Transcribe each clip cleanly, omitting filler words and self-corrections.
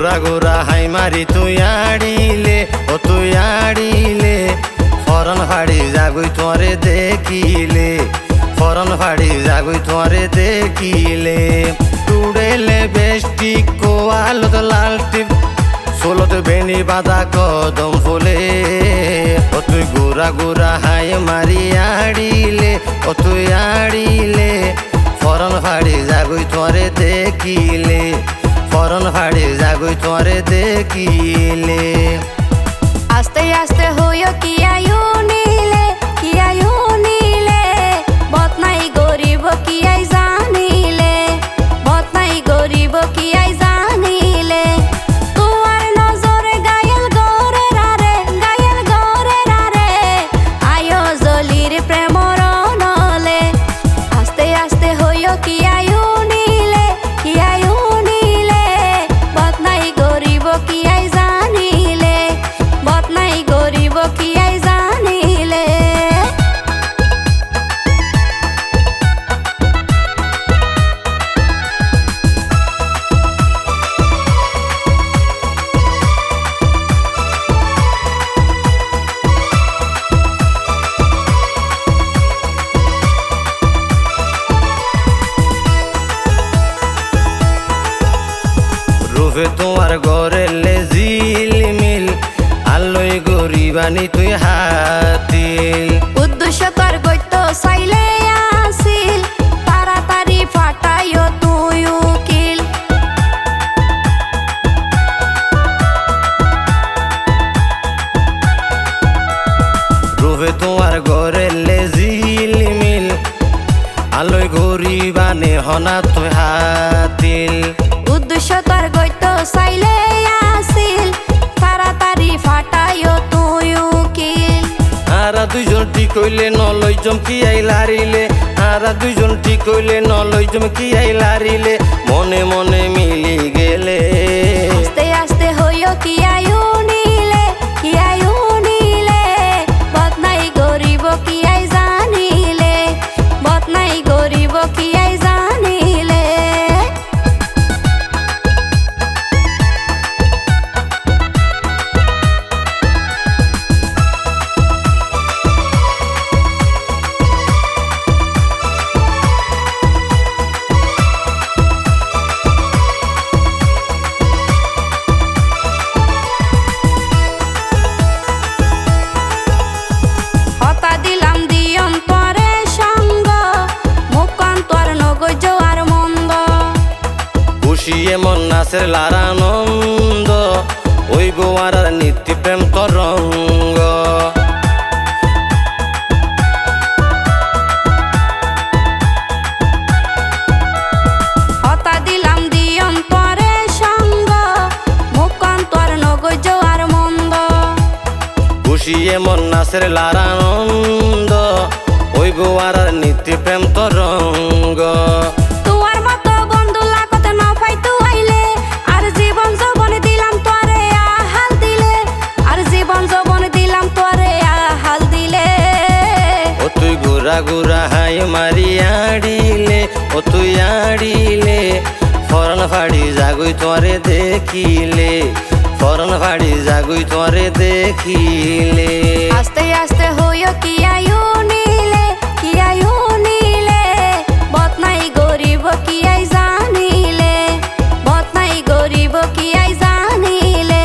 গোরা গোরা high মারি তুই আড়িলে ও তুই আড়িলে ফরন ফাড়ি যাগুই তোরে দেখিলে ফরন ফাড়ি যাগুই তোরে দেখিলে টুড়েলে বেষ্টি কোয়ালত লাল টিপ সোলত বেনি বাঁধা কদম ফুলে ও তুই গোরা গোরা হাই মারি আড়িলে ও তুই আড়িলে ফরন ফাড়ি যাগুই তোরে দেখিলে ফরন ফাড়ি যাগুই তোরে দেখিলে আস্তে আস্তে হইও কি আয়ু নীলে বদনাই গরিব কি আই জানিলে বদনাই গরিব কি আই জানিলে তোমার নজরে গায়েল গরে রারে আয়ো জলির প্রেমর নলে আস্তে আস্তে হইও কি আয়ু নীলে বদনাই গরিব কি আই জানিলে বদনাই গরিব কি আই জানিলে রূপে তোমার গড়েলে ঝিলমিল আলোয় গরিবানি তুই হাতিল উদ্দেশ্য তোর গইত চাইলে আসিল তাড়াতাড়ি ফাটাইও তুই উকিল রূপে তোমার গড়েলে ঝিলমিল আলোয় গরিবানি হনা তুই হাতিল উদ্দেশ্য তোর গইত চাইলে আসিল তাড়াতাড়ি ফাটাইও তুই উকিল আরা দুইজন ঠিক হইলে নলয় জমকি আই লারিলে আরা দুইজন ঠিক হইলে নলয় জমকি আই লারিলে মনে মনে মিলি গেলে আস্তে আস্তে হইও কি আয়ু নীলে বদনাই গরিব কি আই জানিলে বদনাই গরিব কি আই জানিলে হতা দিলাম দিয়ম তরে সঙ্গ মুখন তোর নগো জোয়ার মন্দ খুশিয়ে মন নাচের লারানন্দ ওই গোয়ার নীতি প্রেম তরঙ্গ হতা দিলাম দিয়ম তরে সঙ্গ মুখন তোর নগো জোয়ার মন্দ খুশিয়ে মন নাচের লারানন্দ ওই গোয়ার নীতি প্রেম তরঙ্গ তোমার মতো বন্ধু লাগত না পাইতু আইলে আর জীবন যৌবন দিলাম তোরে আহাল দিলে আর জীবন যৌবন দিলাম তোরে আহাল দিলে ও তুই গোরা গোরা হাই মারি আড়িলে ও তুই আড়িলে ফরন ফাড়ি যাগুই তোরে দেখিলে ফরন ফাড়ি যাগুই তোরে দেখিলে আস্তে আস্তে হইও কি আয়ু নীলে বদনাই গরিব কি আই জানিলে বদনাই গরিব কি আই জানিলে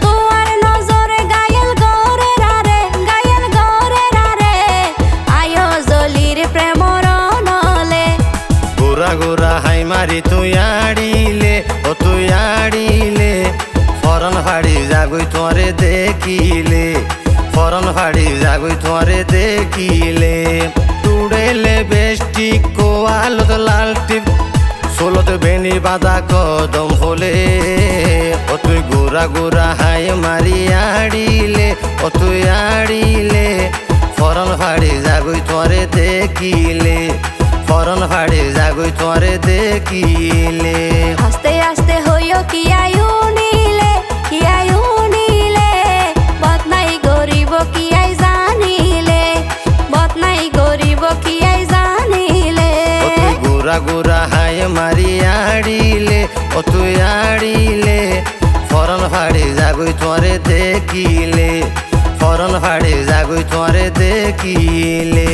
তোমার নজরে গায়েল গরে রারে আয়ো জলির প্রেমর নলে গোরা গোরা হাই মারি তুই আড়িলে ও তুই আড়িলে ফরন ফাড়ি যাগুই তোরে দেখিলে ফরন ফাড়ি যাগুই তোরে দেখিলে টুড়েলে বেষ্টি কোয়ালত লাল টিপ সোলত বেনি বাঁধা কদম ফুলে ও তুই গোরা গোরা হাই মারি আড়িলে ও তুই আড়িলে ফরন ফাড়ি যাগুই তোরে দেখিলে ফরন ফাড়ি যাগুই তোরে দেখিলে আস্তে আস্তে হইও কি আয়ু নীলে বদনাই গরিব কি আই জানিলে বদনাই গরিব কি আই জানিলে গোরা গোরা হাই মারি আড়িলে ও তুই আড়িলে ফাড়ি যাগুই তোরে দেখিলে, ফরন ফাড়ি যাগুই তোরে দেখিলে।